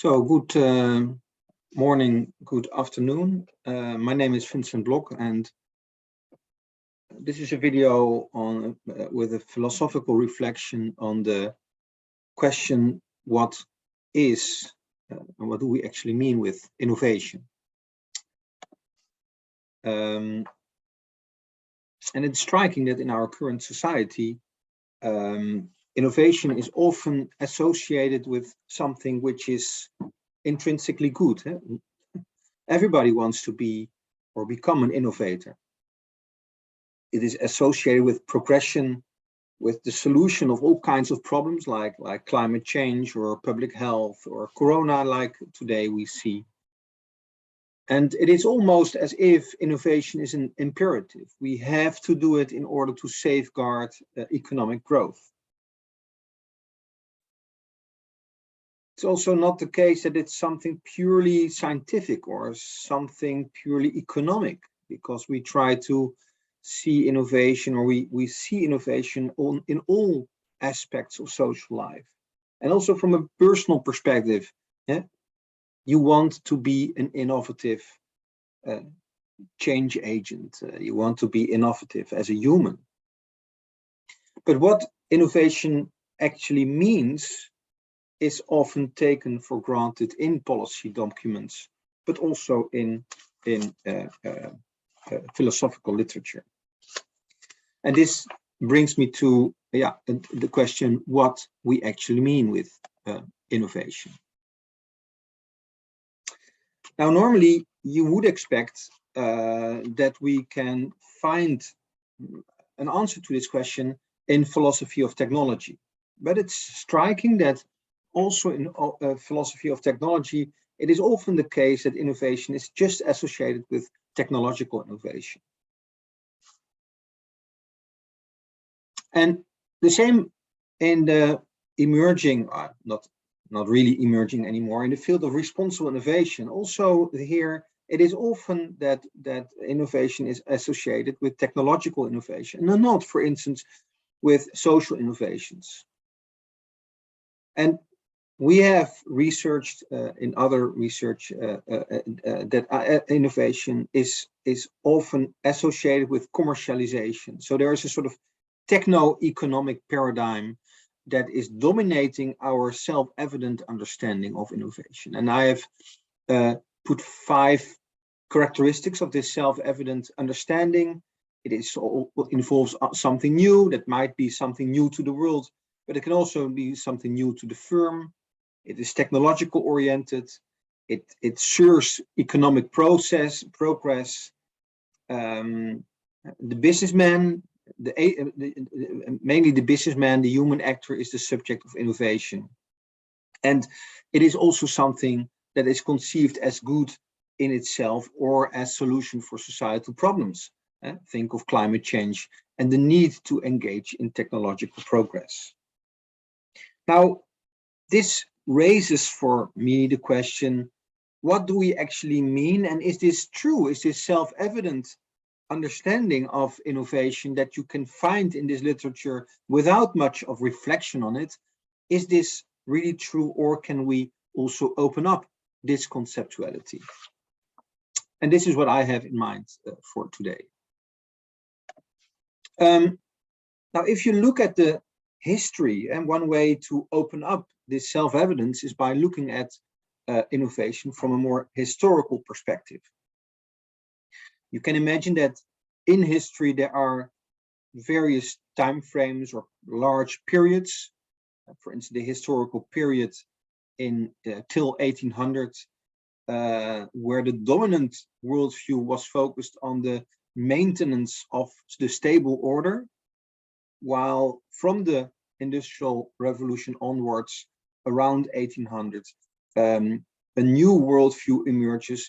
So good morning, good afternoon. My name is Schomberg Blok, and this is a video on with a philosophical reflection on the question: what is and what do we actually mean with innovation? And it's striking that in our current society, innovation is often associated with something which is intrinsically good. Everybody wants to be or become an innovator. It is associated with progression, with the solution of all kinds of problems like climate change or public health or corona, like today we see. And it is almost as if innovation is an imperative. We have to do it in order to safeguard economic growth. It's also not the case that it's something purely scientific or something purely economic, because we try to see innovation, or we see innovation in all aspects of social life. And also from a personal perspective, you want to be an innovative change agent. You want to be innovative as a human. But what innovation actually means is often taken for granted in policy documents, but also in philosophical literature. And this brings me to the question what we actually mean with innovation. Now, normally you would expect that we can find an answer to this question in philosophy of technology, but it's striking that also in philosophy of technology, it is often the case that innovation is just associated with technological innovation. And the same in the emerging, not really emerging anymore, in the field of responsible innovation. Also here, it is often that innovation is associated with technological innovation, and not, for instance, with social innovations. And we have researched in other research that innovation is often associated with commercialization. So there is a sort of techno-economic paradigm that is dominating our self-evident understanding of innovation. And I have put 5 characteristics of this self-evident understanding. It involves something new. That might be something new to the world, but it can also be something new to the firm. It is technological oriented. It serves economic progress. The businessman, mainly the businessman, the human actor, is the subject of innovation. And it is also something that is conceived as good in itself or as solution for societal problems. Think of climate change and the need to engage in technological progress. Now, this raises for me the question, what do we actually mean? And is this true? Is this self-evident understanding of innovation that you can find in this literature without much of reflection on it? Is this really true, or can we also open up this conceptuality? And this is what I have in mind for today. Now, if you look at the history, and one way to open up this self-evidence is by looking at innovation from a more historical perspective. You can imagine that in history there are various time frames or large periods. For instance, the historical period in till 1800, where the dominant worldview was focused on the maintenance of the stable order, while from the Industrial Revolution onwards, around 1800, a new worldview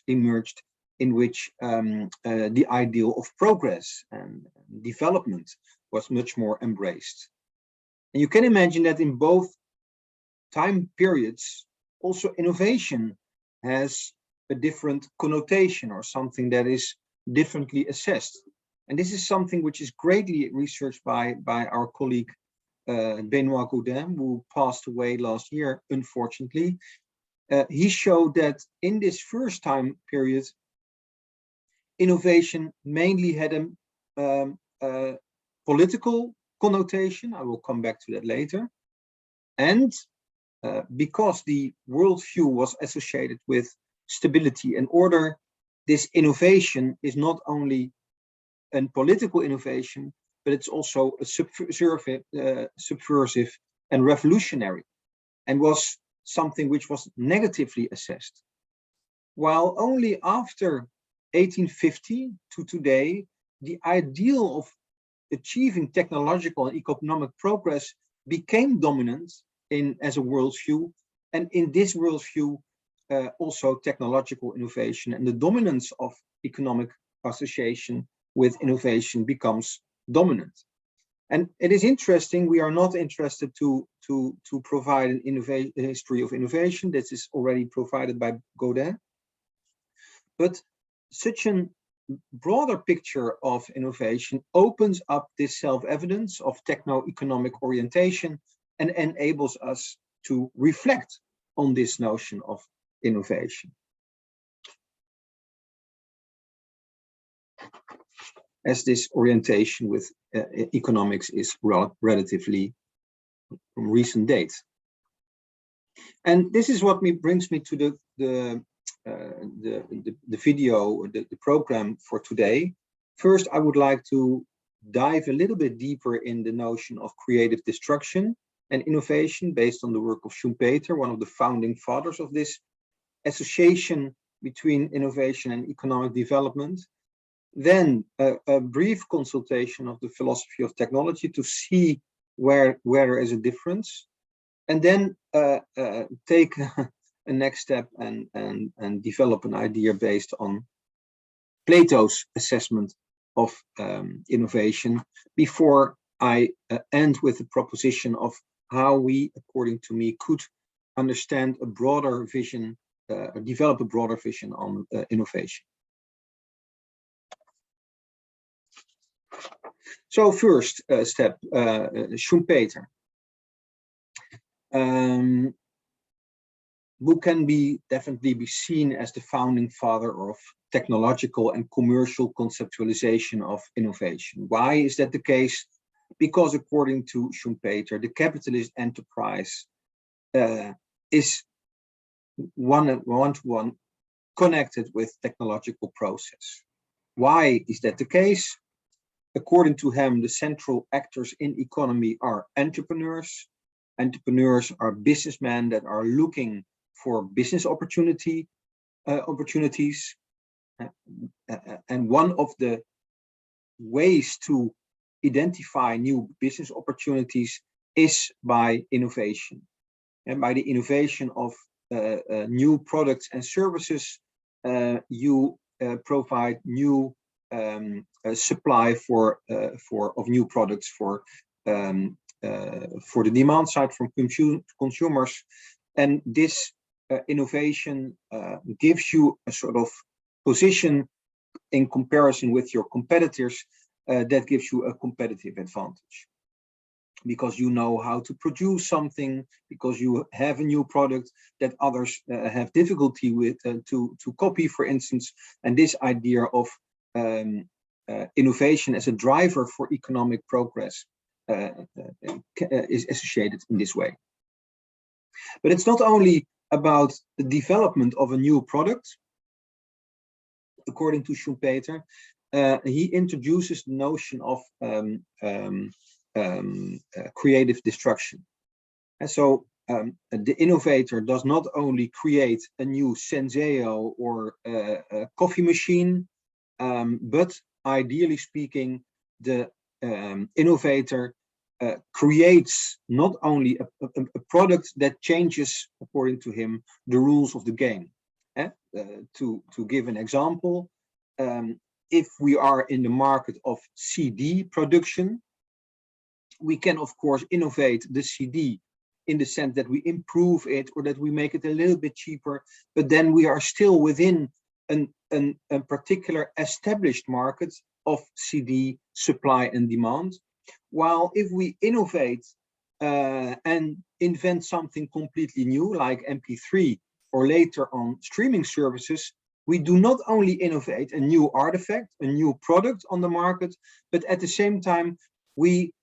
emerged in which the ideal of progress and development was much more embraced. And you can imagine that in both time periods, also innovation has a different connotation, or something that is differently assessed. And this is something which is greatly researched by our colleague Benoit Gaudin, who passed away last year, unfortunately. he showed that in this first time period, innovation mainly had a political connotation. I will come back to that later. And because the worldview was associated with stability and order, this innovation is not only a political innovation, but it's also a subversive and revolutionary, and was something which was negatively assessed. While only after 1850 to today, the ideal of achieving technological and economic progress became dominant as a worldview, and in this worldview, also technological innovation and the dominance of economic association with innovation becomes dominant. And it is interesting, we are not interested to provide a history of innovation. This is already provided by Godin. But such a broader picture of innovation opens up this self-evidence of techno-economic orientation and enables us to reflect on this notion of innovation. As this orientation with economics is relatively from recent dates. And this is what brings me to the video, the program for today. First, I would like to dive a little bit deeper in the notion of creative destruction and innovation based on the work of Schumpeter, one of the founding fathers of this association between innovation and economic development. Then a brief consultation of the philosophy of technology to see where there is a difference, and then take a next step and develop an idea based on Plato's assessment of innovation, before I end with the proposition of how we, according to me, could understand a broader vision, develop a broader vision on innovation. So first step, Schumpeter, who can definitely be seen as the founding father of technological and commercial conceptualization of innovation. Why is that the case? Because according to Schumpeter, the capitalist enterprise is one-to-one connected with technological process. Why is that the case? According to him, the central actors in economy are entrepreneurs. Entrepreneurs are businessmen that are looking for business opportunities. And one of the ways to identify new business opportunities is by innovation. And by the innovation of new products and services, you provide new supply of new products for the demand side from consumers, and this innovation gives you a sort of position in comparison with your competitors that gives you a competitive advantage, because you know how to produce something, because you have a new product that others have difficulty with to copy, for instance. And this idea of innovation as a driver for economic progress is associated in this way. But it's not only about the development of a new product. According to Schumpeter, he introduces the notion of creative destruction. And so the innovator does not only create a new Senseo or a coffee machine, but ideally speaking, the innovator creates not only a product that changes, according to him, the rules of the game. To give an example, if we are in the market of CD production, we can of course innovate the CD in the sense that we improve it or that we make it a little bit cheaper, but then we are still within a particular established market of CD supply and demand. While if we innovate and invent something completely new, like MP3, or later on streaming services, we do not only innovate a new artifact, a new product on the market, but at the same time, we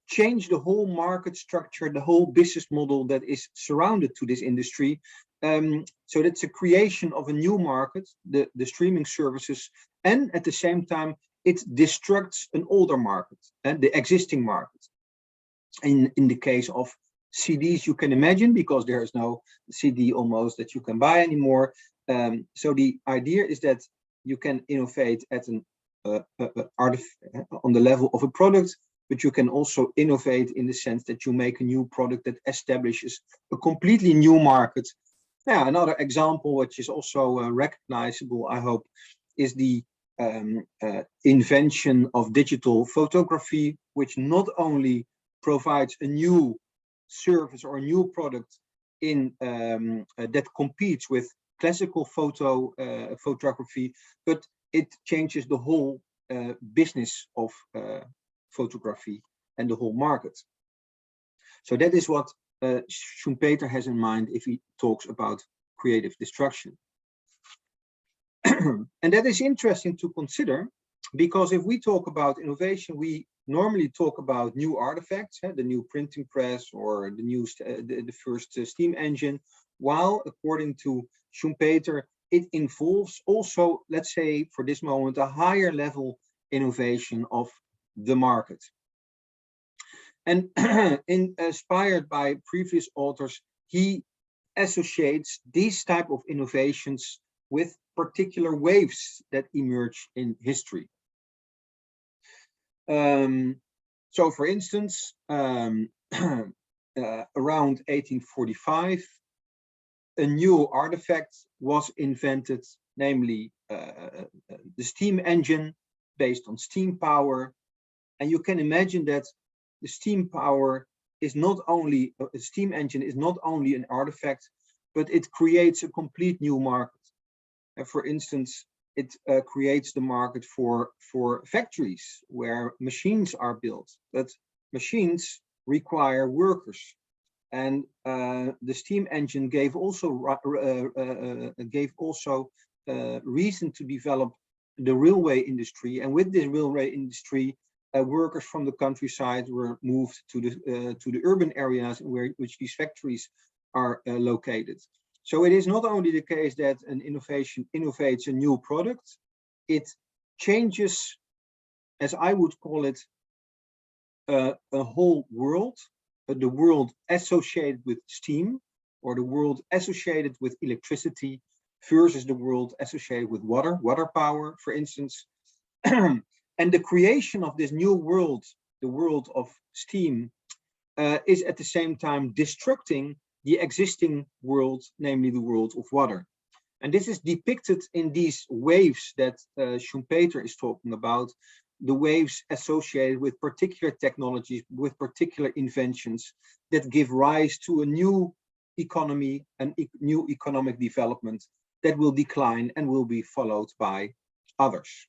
change the whole market structure, the whole business model that is surrounded to this industry. So that's a creation of a new market, the streaming services, and at the same time, it destructs an older market and the existing market. In the case of CDs, you can imagine, because there is no CD almost that you can buy anymore. So the idea is that you can innovate at an on the level of a product, but you can also innovate in the sense that you make a new product that establishes a completely new market. Yeah, another example, which is also recognizable, I hope, is the invention of digital photography, which not only provides a new service or a new product in that competes with classical photography, but it changes the whole business of photography and the whole market. So that is what Schumpeter has in mind if he talks about creative destruction. And that is interesting to consider, because if we talk about innovation, we normally talk about new artifacts, the new printing press or the first steam engine, while according to Schumpeter, it involves also, let's say for this moment, a higher level innovation of the market. And inspired by previous authors, he associates these type of innovations with particular waves that emerge in history. So for instance, around 1845, a new artifact was invented, namely the steam engine based on steam power. And you can imagine that the steam power is not only, a steam engine is not only an artifact, but it creates a complete new market. And for instance, it creates the market for factories where machines are built, but machines require workers. And the steam engine gave also reason to develop the railway industry. And with this railway industry, workers from the countryside were moved to the urban areas which these factories are located. So it is not only the case that an innovation innovates a new product, it changes, as I would call it, a whole world, the world associated with steam, or the world associated with electricity, versus the world associated with water power, for instance. And the creation of this new world, the world of steam, is at the same time destructing the existing world, namely the world of water. And this is depicted in these waves that Schumpeter is talking about, the waves associated with particular technologies, with particular inventions that give rise to a new economy, a new economic development that will decline and will be followed by others.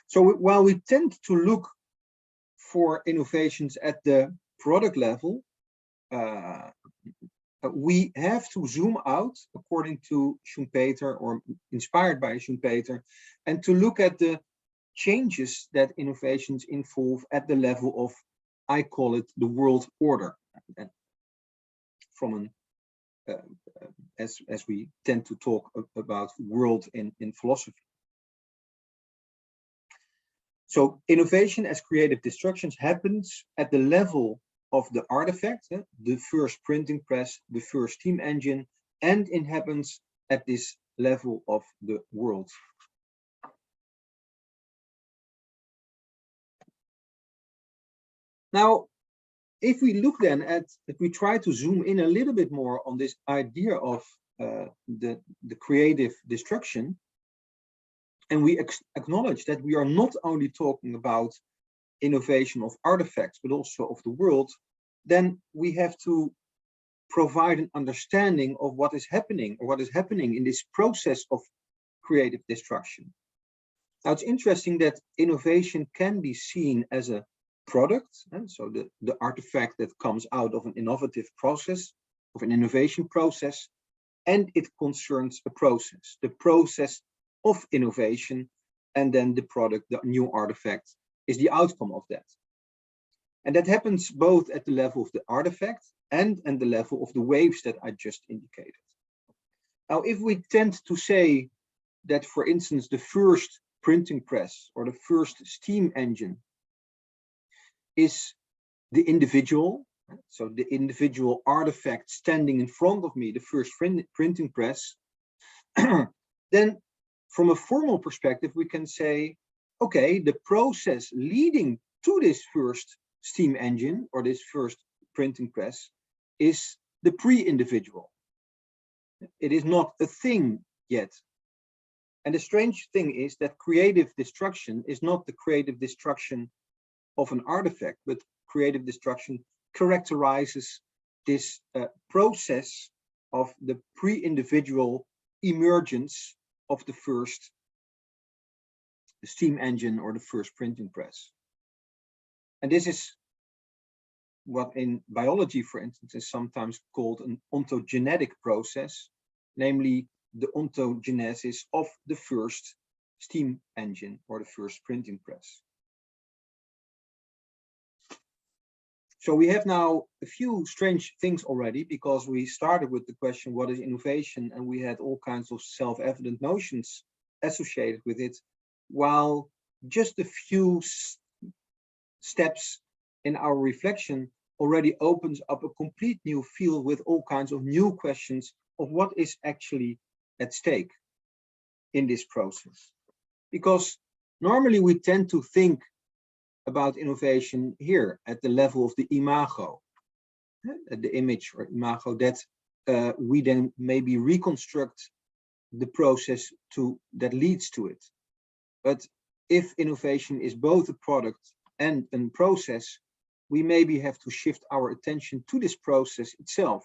So while we tend to look for innovations at the product level, we have to zoom out, according to Schumpeter, or inspired by Schumpeter, and to look at the changes that innovations involve at the level of, I call it, the world order, and from an as we tend to talk about world in philosophy. So innovation as creative destruction happens at the level of the artifact, the first printing press, the first steam engine, and it happens at this level of the world. Now, if we look then at, if we try to zoom in a little bit more on this idea of the creative destruction, and we acknowledge that we are not only talking about innovation of artifacts, but also of the world, then we have to provide an understanding of what is happening, or what is happening in this process of creative destruction. Now, it's interesting that innovation can be seen as a product, and so the artifact that comes out of an innovative process, of an innovation process, and it concerns a process, the process of innovation, and then the product, the new artifact, is the outcome of that. And that happens both at the level of the artifact and at the level of the waves that I just indicated. Now, if we tend to say that, for instance, the first printing press or the first steam engine is the individual, so the individual artifact standing in front of me, the first printing press, then from a formal perspective, we can say, okay, the process leading to this first steam engine or this first printing press is the pre-individual. It is not a thing yet. And the strange thing is that creative destruction is not the creative destruction of an artifact, but creative destruction characterizes this process of the pre-individual emergence of the first steam engine or the first printing press. And this is what in biology, for instance, is sometimes called an ontogenetic process, namely the ontogenesis of the first steam engine or the first printing press. So we have now a few strange things already, because we started with the question, what is innovation? And we had all kinds of self-evident notions associated with it, while just a few steps in our reflection already opens up a complete new field with all kinds of new questions of what is actually at stake in this process. Because normally we tend to think about innovation here at the level of the imago, the image or imago, that we then maybe reconstruct the process that leads to it. But if innovation is both a product and a process, we maybe have to shift our attention to this process itself,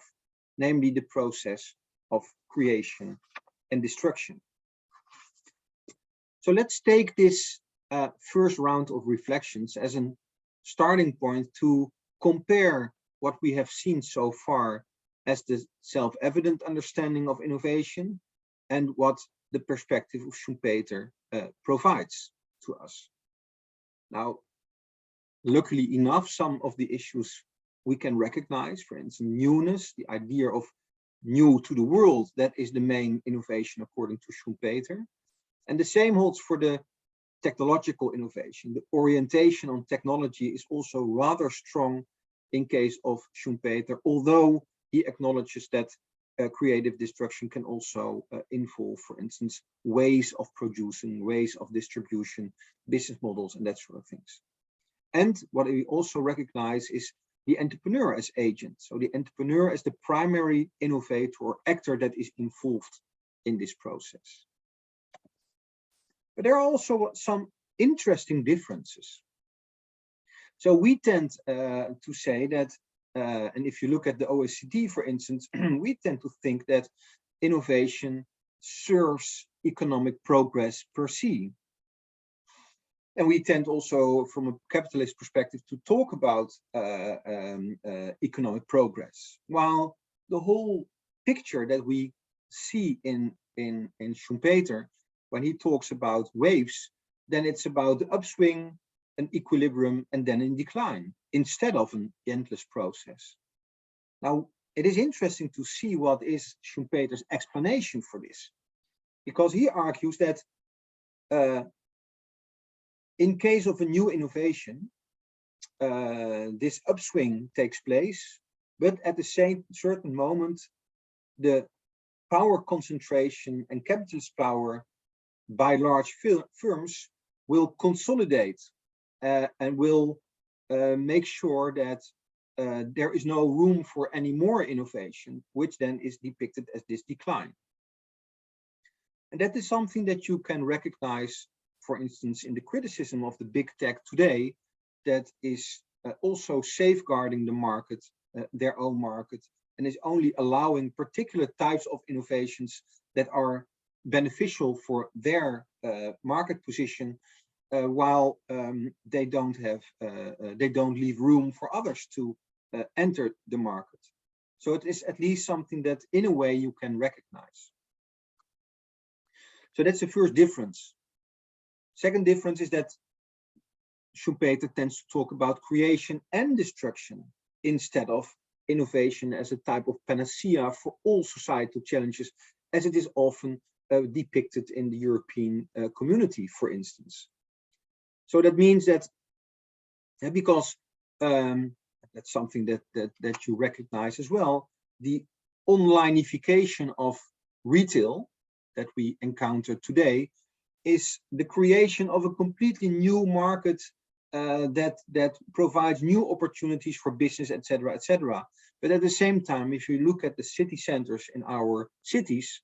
namely the process of creation and destruction. So let's take this first round of reflections as a starting point to compare what we have seen so far as the self-evident understanding of innovation and what the perspective of Schumpeter provides to us. Now, luckily enough, some of the issues we can recognize, for instance, newness, the idea of new to the world, that is the main innovation according to Schumpeter. And the same holds for the technological innovation. The orientation on technology is also rather strong in case of Schumpeter, although he acknowledges that creative destruction can also involve, for instance, ways of producing, ways of distribution, business models, and that sort of things. And what we also recognize is the entrepreneur as agent. So the entrepreneur as the primary innovator or actor that is involved in this process. But there are also some interesting differences. So we tend to say that, and if you look at the OECD, for instance, we tend to think that innovation serves economic progress per se. And we tend also, from a capitalist perspective, to talk about economic progress. While the whole picture that we see in Schumpeter, when he talks about waves, then it's about the upswing, an equilibrium, and then in decline, instead of an endless process. Now, it is interesting to see what is Schumpeter's explanation for this, because he argues that in case of a new innovation, this upswing takes place, but at the same certain moment, the power concentration and capitalist power by large firms will consolidate and will make sure that there is no room for any more innovation, which then is depicted as this decline. And that is something that you can recognize, for instance, in the criticism of the big tech today, that is also safeguarding the market, their own market, and is only allowing particular types of innovations that are beneficial for their market position while they don't leave room for others to enter the market. So it is at least something that in a way you can recognize. So that's the first difference. Second difference is that Schumpeter tends to talk about creation and destruction instead of innovation as a type of panacea for all societal challenges, as it is often depicted in the European community, for instance. So that means that because that's something that you recognize as well, the onlineification of retail that we encounter today is the creation of a completely new market that provides new opportunities for business, etc., etc. But at the same time, if you look at the city centers in our cities,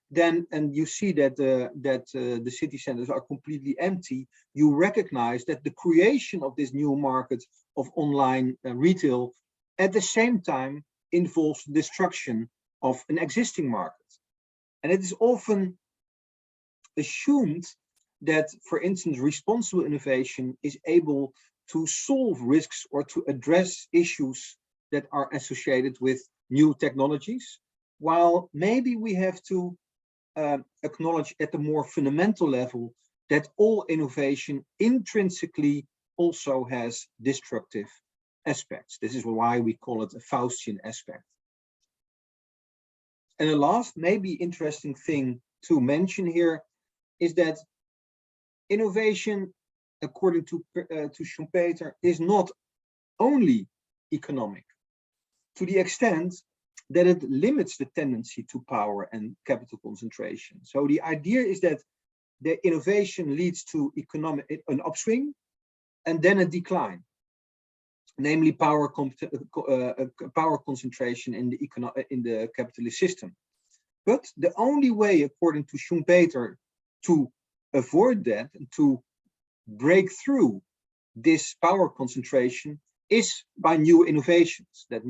then and you see that the city centers are completely empty, you recognize that the creation of this new market of online retail at the same time involves destruction of an existing market. And it is often assumed that, for instance, responsible innovation is able to solve risks or to address issues that are associated with new technologies, while maybe we have to acknowledge at the more fundamental level that all innovation intrinsically also has destructive aspects. This is why we call it a Faustian aspect. And the last, maybe interesting thing to mention here is that innovation, according to Schumpeter, is not only economic, to the extent that it limits the tendency to power and capital concentration. So the idea is that the innovation leads to an upswing and then a decline, namely power concentration in the capitalist system. But the only way, according to Schumpeter, to avoid that and to break through this power concentration is by new innovations. That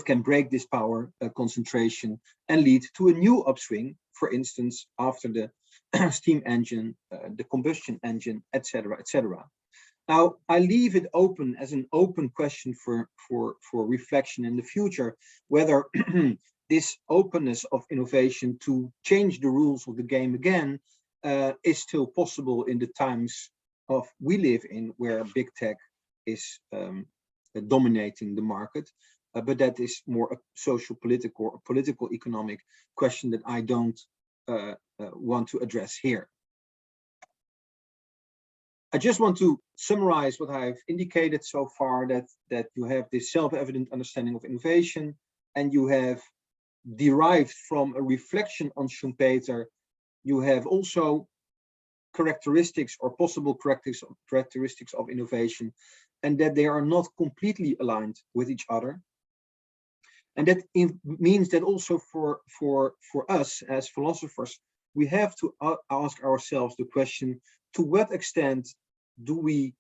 can break this power concentration and lead to a new upswing, for instance, after the steam engine, the combustion engine, etc., etc. Now, I leave it open as an open question for reflection in the future, whether this openness of innovation to change the rules of the game again is still possible in the times of we live in, where big tech is dominating the market. But that is more a social, political, or political economic question that I don't want to address here. I just want to summarize what I've indicated so far, that you have this self-evident understanding of innovation, and you have derived from a reflection on Schumpeter, you have also characteristics or possible characteristics of innovation, and that they are not completely aligned with each other. And that means that also for us as philosophers, we have to ask ourselves the question, to what extent do we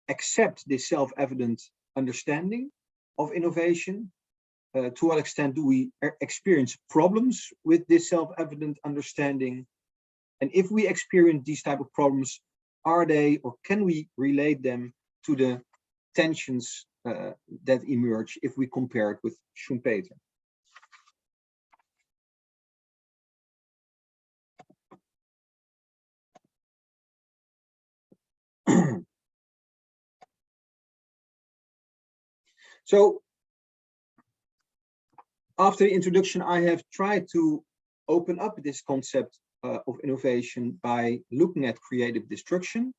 accept this self-evident understanding of innovation? To what extent do we experience problems with this self-evident understanding? And if we experience these type of problems, are they, or can we relate them to the tensions that emerge if we compare it with Schumpeter? So, after the introduction, I have tried to open up this concept of innovation by looking at creative destruction.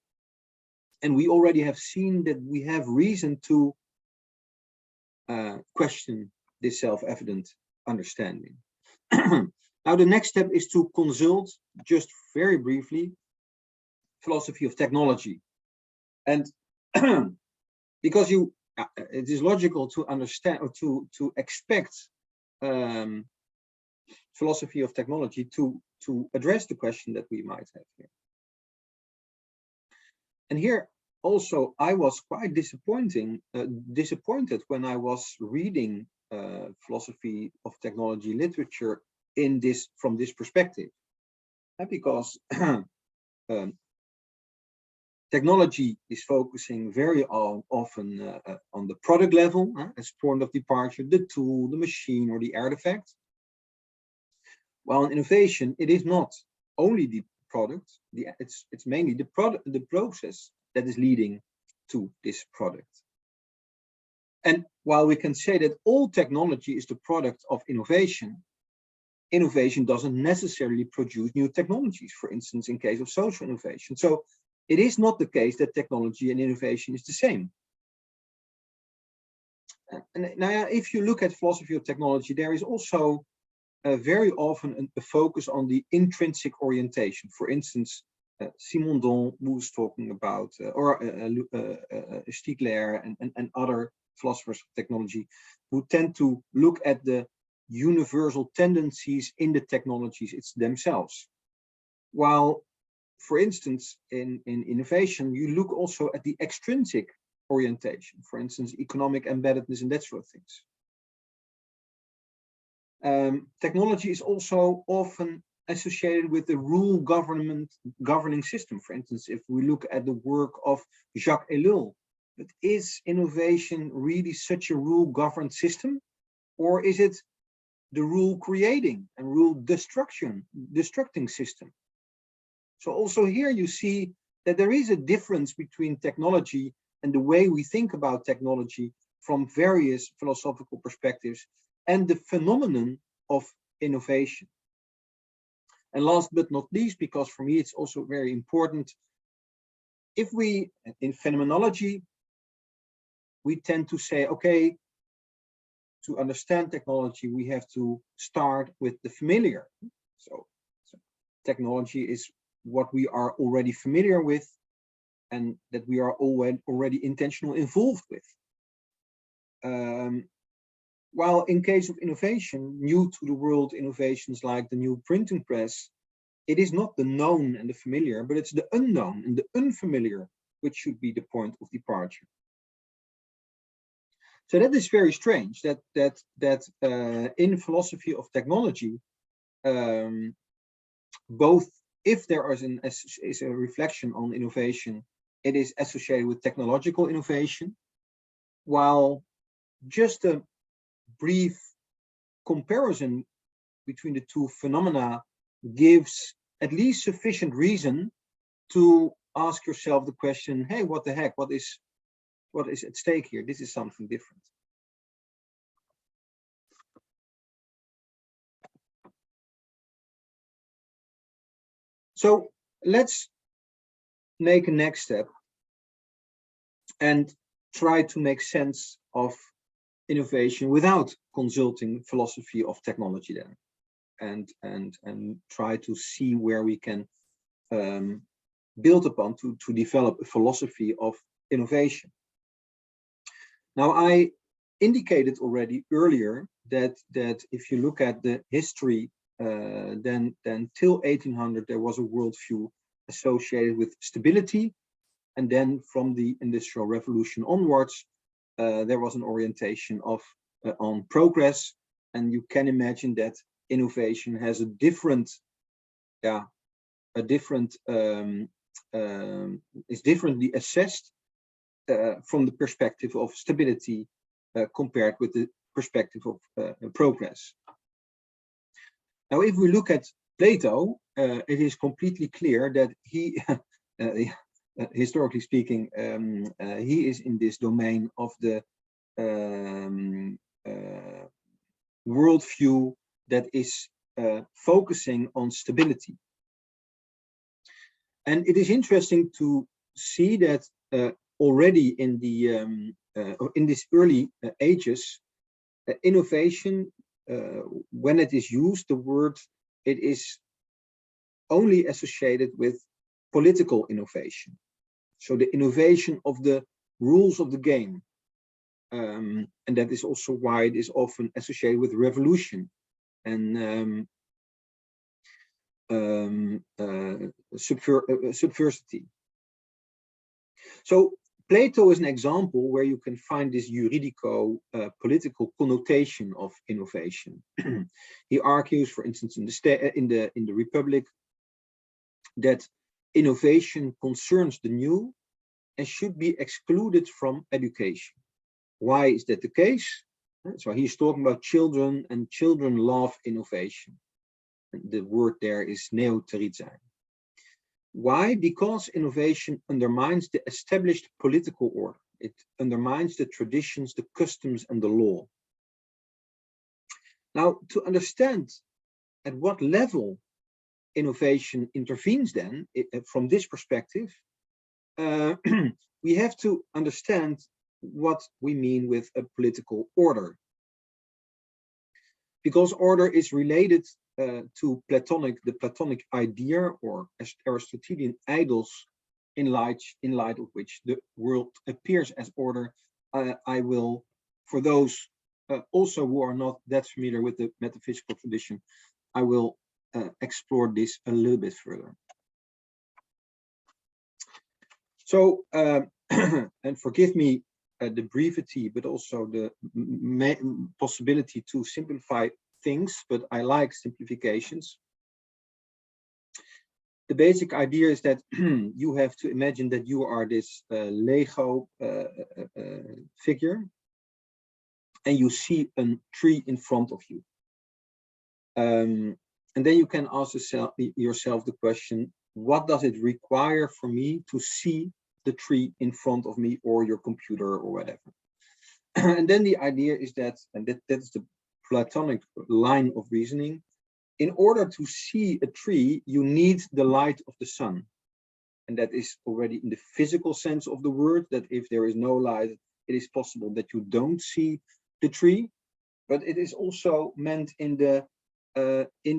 And we already have seen that we have reason to question this self-evident understanding. Now, the next step is to consult, just very briefly, philosophy of technology. And because it is logical to understand or to expect philosophy of technology to address the question that we might have here. And here also I was quite disappointed when I was reading philosophy of technology literature from this perspective. because technology is focusing very often on the product level as point of departure, the tool, the machine, or the artifact. While in innovation, it is not only the product, it's mainly the product, the process that is leading to this product. And while we can say that all technology is the product of innovation, innovation doesn't necessarily produce new technologies, for instance, in case of social innovation. So it is not the case that technology and innovation is the same. And now, if you look at philosophy of technology, there is also very often a focus on the intrinsic orientation. For instance, Simondon was talking about, or Stigler and other philosophers of technology, who tend to look at the universal tendencies in the technologies themselves. While, for instance, in innovation, you look also at the extrinsic orientation, for instance, economic embeddedness and that sort of things. Technology is also often associated with the rule governing system. For instance, if we look at the work of Jacques Ellul, but is innovation really such a rule governed system, or is it the rule creating and rule destructing system? So also here you see that there is a difference between technology and the way we think about technology from various philosophical perspectives and the phenomenon of innovation. And last but not least, because for me it's also very important, if we, in phenomenology, we tend to say, okay, to understand technology, we have to start with the familiar. So technology is what we are already familiar with and that we are already intentionally involved with. While in case of innovation, new to the world innovations like the new printing press, it is not the known and the familiar, but it's the unknown and the unfamiliar which should be the point of departure. So that is very strange that in philosophy of technology, both if there is a reflection on innovation, it is associated with technological innovation, while just a brief comparison between the two phenomena gives at least sufficient reason to ask yourself the question, hey, what the heck, what is at stake here? This is something different. So let's make a next step and try to make sense of innovation without consulting philosophy of technology then, and try to see where we can build upon to develop a philosophy of innovation. Now, I indicated already earlier that if you look at the history, then till 1800 there was a worldview associated with stability, and then from the Industrial Revolution onwards, there was an orientation on progress, and you can imagine that innovation has a different, is differently assessed from the perspective of stability compared with the perspective of progress. Now, if we look at Plato, it is completely clear that he, historically speaking, he is in this domain of the worldview that is focusing on stability. And it is interesting to see that already in the in these early ages, innovation, when it is used, the word, it is only associated with political innovation. So the innovation of the rules of the game. And that is also why it is often associated with revolution and subversity. So Plato is an example where you can find this Juridico political connotation of innovation. He argues, for instance, in the Republic, that innovation concerns the new and should be excluded from education. Why is that the case? So he's talking about children, and children love innovation. The word there is neoteriet zijn. Why? Because innovation undermines the established political order. It undermines the traditions, the customs, and the law. Now, to understand at what level innovation intervenes then, from this perspective, we have to understand what we mean with a political order. Because order is related to the Platonic idea, or Aristotelian idols, in light of which the world appears as order. I will, for those also who are not that familiar with the metaphysical tradition, I will explore this a little bit further. So, and forgive me the brevity, but also the possibility to simplify things, but I like simplifications. The basic idea is that you have to imagine that you are this Lego figure, and you see a tree in front of you. And then you can ask yourself the question, what does it require for me to see the tree in front of me, or your computer, or whatever? And then the idea is that, and that's the Platonic line of reasoning, in order to see a tree, you need the light of the sun. And that is already in the physical sense of the word, that if there is no light, it is possible that you don't see the tree. But it is also meant in the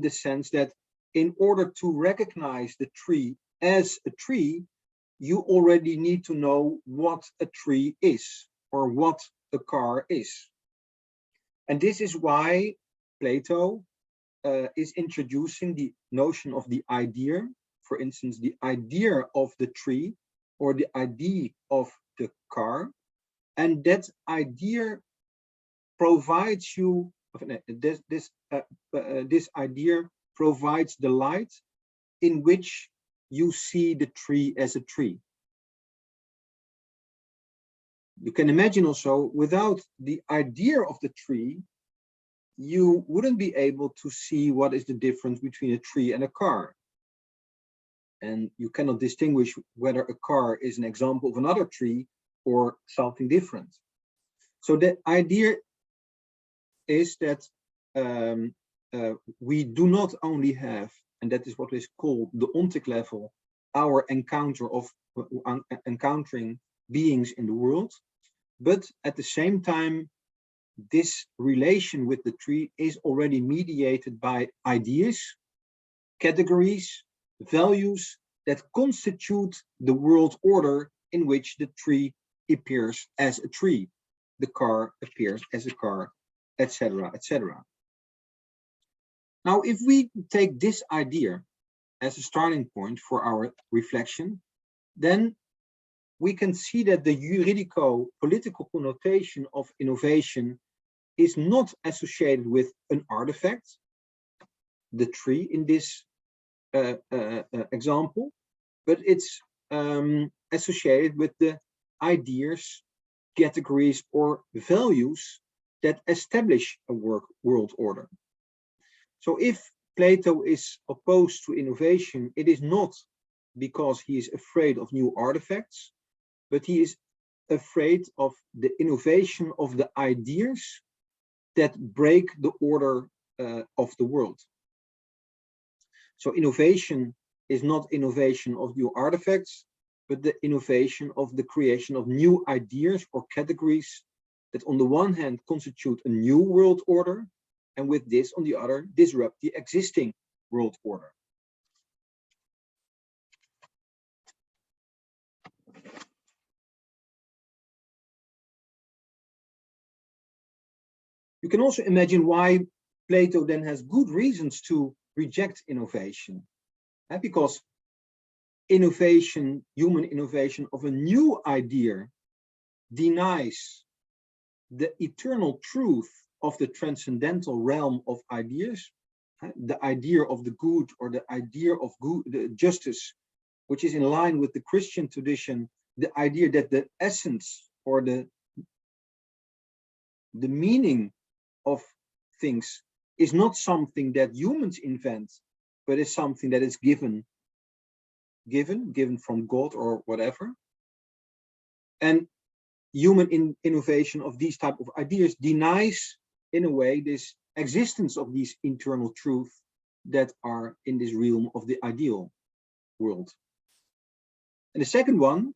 sense that in order to recognize the tree as a tree, you already need to know what a tree is, or what a car is. And this is why Plato is introducing the notion of the idea, for instance, the idea of the tree, or the idea of the car. And that idea provides you, this idea provides the light in which you see the tree as a tree. You can imagine also, without the idea of the tree, you wouldn't be able to see what is the difference between a tree and a car. And you cannot distinguish whether a car is an example of another tree or something different. So the idea is that we do not only have, and that is what is called the ontic level, our encounter of encountering beings in the world, but at the same time, this relation with the tree is already mediated by ideas, categories, values that constitute the world order in which the tree appears as a tree, the car appears as a car, etc., etc. Now, if we take this idea as a starting point for our reflection, then we can see that the juridico-political connotation of innovation is not associated with an artifact, the tree in this example, but it's associated with the ideas, categories, or values that establish a world order. So if Plato is opposed to innovation, it is not because he is afraid of new artifacts, but he is afraid of the innovation of the ideas that break the order of the world. So innovation is not innovation of new artifacts, but the innovation of the creation of new ideas or categories that on the one hand constitute a new world order, and with this on the other disrupt the existing world order. You can also imagine why Plato then has good reasons to reject innovation. Because innovation, human innovation of a new idea, denies the eternal truth of the transcendental realm of ideas, the idea of the good or the idea of good, the justice, which is in line with the Christian tradition, the idea that the essence or the meaning of things is not something that humans invent, but is something that is given from God or whatever. And human innovation of these type of ideas denies, in a way, this existence of these internal truths that are in this realm of the ideal world. And the second one,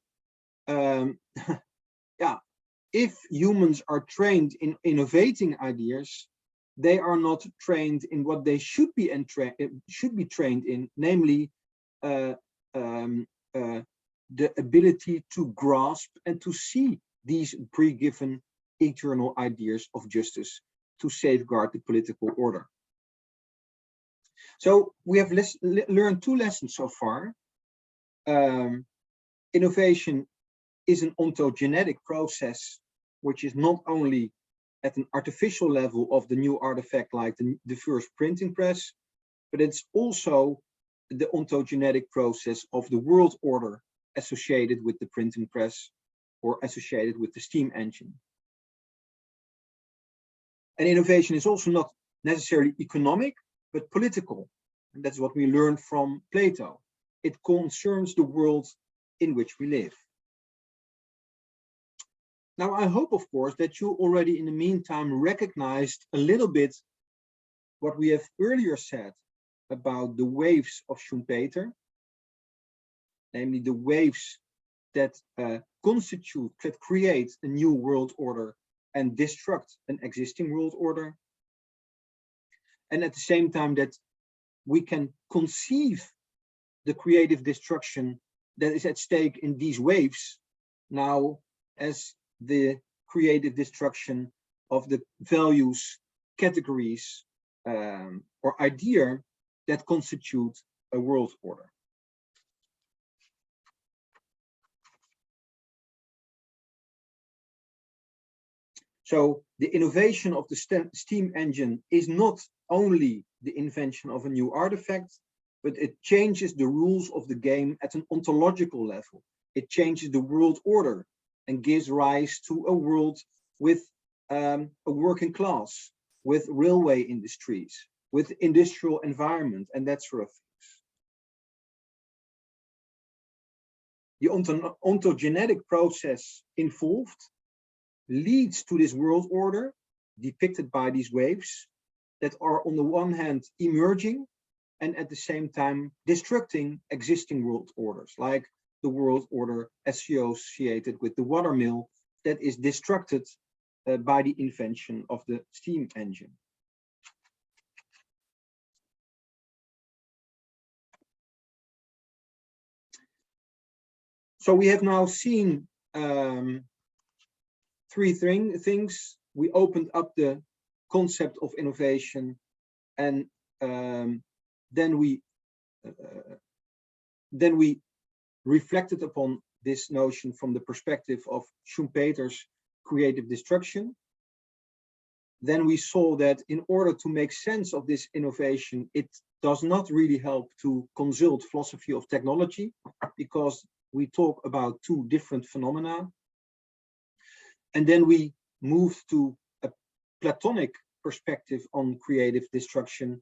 yeah, if humans are trained in innovating ideas, they are not trained in what they should be trained in, namely the ability to grasp and to see these pre-given eternal ideas of justice to safeguard the political order. So we have learned two lessons so far. Innovation is an ontogenetic process, which is not only at an artificial level of the new artifact like the first printing press, but it's also the ontogenetic process of the world order associated with the printing press or associated with the steam engine. And innovation is also not necessarily economic, but political. And that's what we learned from Plato. It concerns the world in which we live. Now, I hope, of course, that you already in the meantime recognized a little bit what we have earlier said about the waves of Schumpeter, namely the waves that constitute, that create a new world order and destruct an existing world order. And at the same time that we can conceive the creative destruction that is at stake in these waves now as the creative destruction of the values, categories, or idea that constitute a world order. So the innovation of the steam engine is not only the invention of a new artifact, but it changes the rules of the game at an ontological level. It changes the world order and gives rise to a world with a working class, with railway industries, with industrial environment, and that sort of things. The ontogenetic process involved leads to this world order depicted by these waves that are on the one hand emerging and at the same time destructing existing world orders, like the world order associated with the watermill that is destructed by the invention of the steam engine. So we have now seen three things. We opened up the concept of innovation, and then we reflected upon this notion from the perspective of Schumpeter's creative destruction. Then we saw that in order to make sense of this innovation, it does not really help to consult philosophy of technology, because we talk about two different phenomena. And then we moved to a Platonic perspective on creative destruction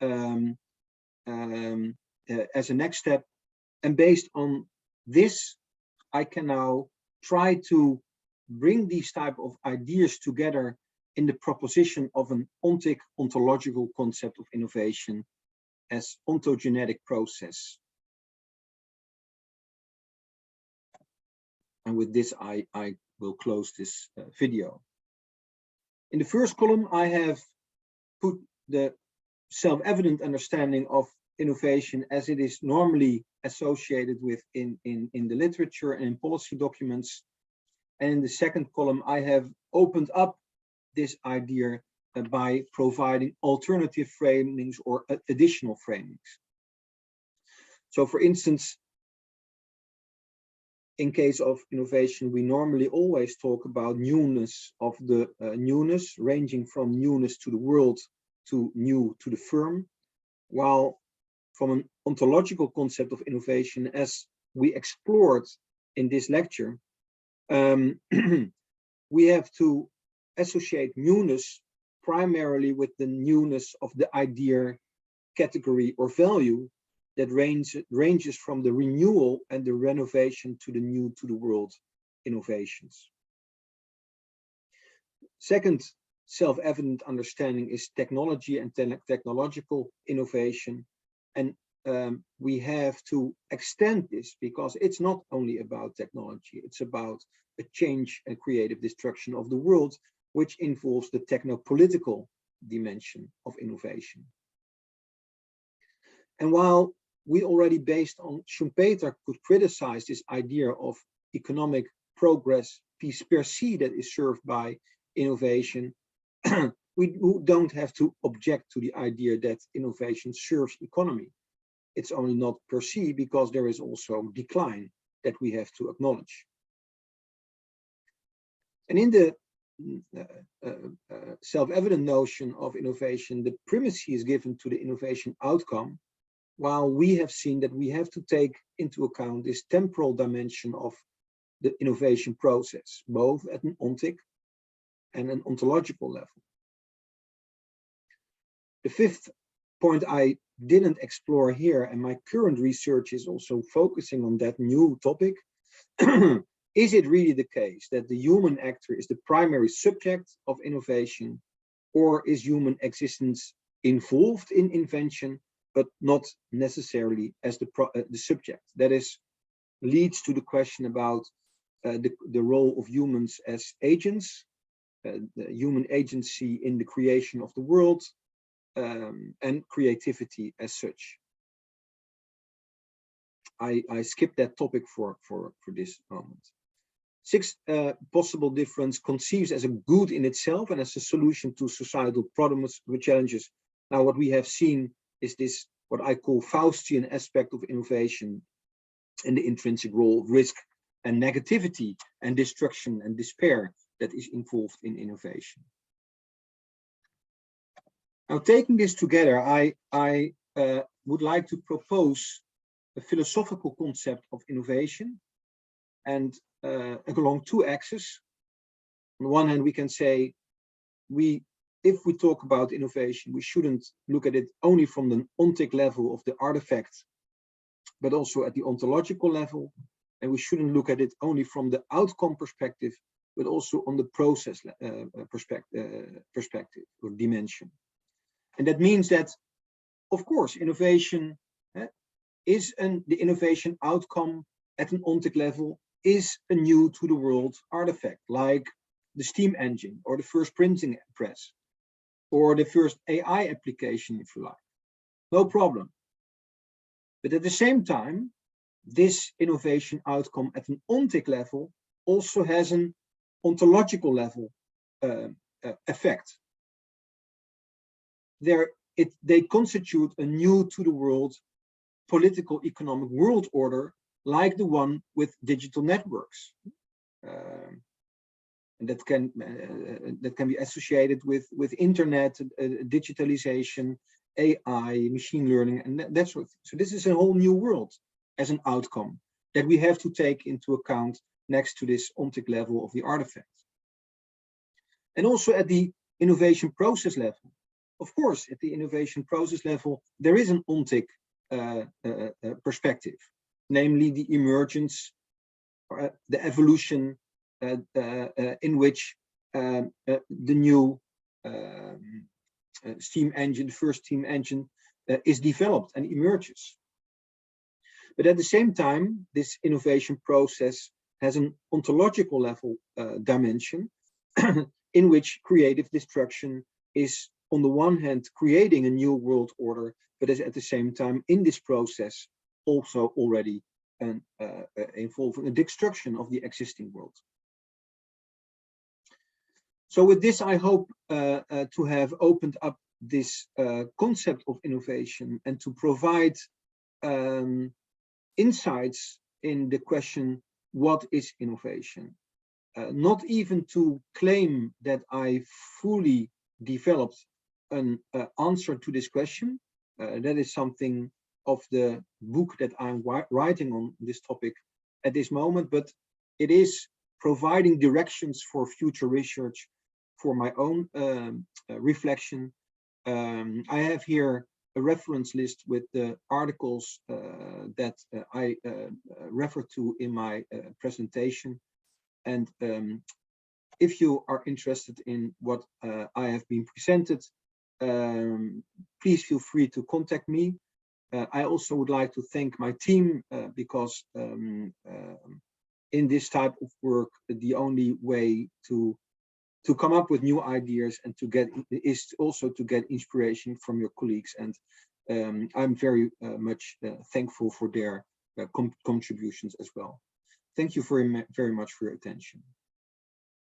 as a next step. And based on this, I can now try to bring these type of ideas together in the proposition of an ontic-ontological concept of innovation as ontogenetic process. And with this, I will close this video. In the first column, I have put the self-evident understanding of innovation as it is normally associated with in the literature and in policy documents. And in the second column, I have opened up this idea by providing alternative framings or additional framings. So for instance, in case of innovation, we normally always talk about newness of the newness, ranging from newness to the world to new to the firm. while from an ontological concept of innovation, as we explored in this lecture, we have to associate newness primarily with the newness of the idea, category, or value that ranges from the renewal and the renovation to the new to the world innovations. Second self-evident understanding is technology and technological innovation. And we have to extend this because it's not only about technology, it's about a change and creative destruction of the world, which involves the techno-political dimension of innovation. And while we already, based on Schumpeter, could criticize this idea of economic progress per se that is served by innovation, we don't have to object to the idea that innovation serves economy. It's only not per se because there is also decline that we have to acknowledge. And in the self-evident notion of innovation, the primacy is given to the innovation outcome, while we have seen that we have to take into account this temporal dimension of the innovation process, both at an ontic and an ontological level. The fifth point I didn't explore here, and my current research is also focusing on that new topic. Is it really the case that the human actor is the primary subject of innovation, or is human existence involved in invention, but not necessarily as the subject? That is, leads to the question about the role of humans as agents, the human agency in the creation of the world, and creativity as such. I skipped that topic for this moment. Sixth possible difference conceives as a good in itself and as a solution to societal problems with challenges. Now, what we have seen is this, what I call Faustian aspect of innovation and the intrinsic role of risk and negativity and destruction and despair that is involved in innovation. Now, taking this together, I would like to propose a philosophical concept of innovation, and along two axes. On the one hand, we can say if we talk about innovation, we shouldn't look at it only from the ontic level of the artifact, but also at the ontological level. And we shouldn't look at it only from the outcome perspective, but also on the process perspective or dimension. And that means that, of course, innovation is the innovation outcome at an ontic level is a new to the world artifact, like the steam engine or the first printing press or the first AI application, if you like. No problem. But at the same time, this innovation outcome at an ontic level also has an ontological level effect. They constitute a new to the world political economic world order, like the one with digital networks. And that can be associated with internet, digitalization, AI, machine learning, and that sort of thing. So this is a whole new world as an outcome that we have to take into account next to this ontic level of the artifact. And also at the innovation process level. Of course, at the innovation process level, there is an ontic perspective, namely the emergence, the evolution in which the new steam engine, the first steam engine, is developed and emerges. But at the same time, this innovation process has an ontological level dimension in which creative destruction is, on the one hand, creating a new world order, but is at the same time in this process also already involving a destruction of the existing world. So with this, I hope to have opened up this concept of innovation and to provide insights in the question, what is innovation? Not even to claim that I fully developed an answer to this question. that is something of the book that I'm writing on this topic at this moment, but it is providing directions for future research for my own reflection. I have here a reference list with the articles that I refer to in my presentation. And if you are interested in what I have been presented, please feel free to contact me. I also would like to thank my team because in this type of work, the only way to come up with new ideas and to get is also to get inspiration from your colleagues. And I'm very much thankful for their contributions as well. Thank you very much for your attention.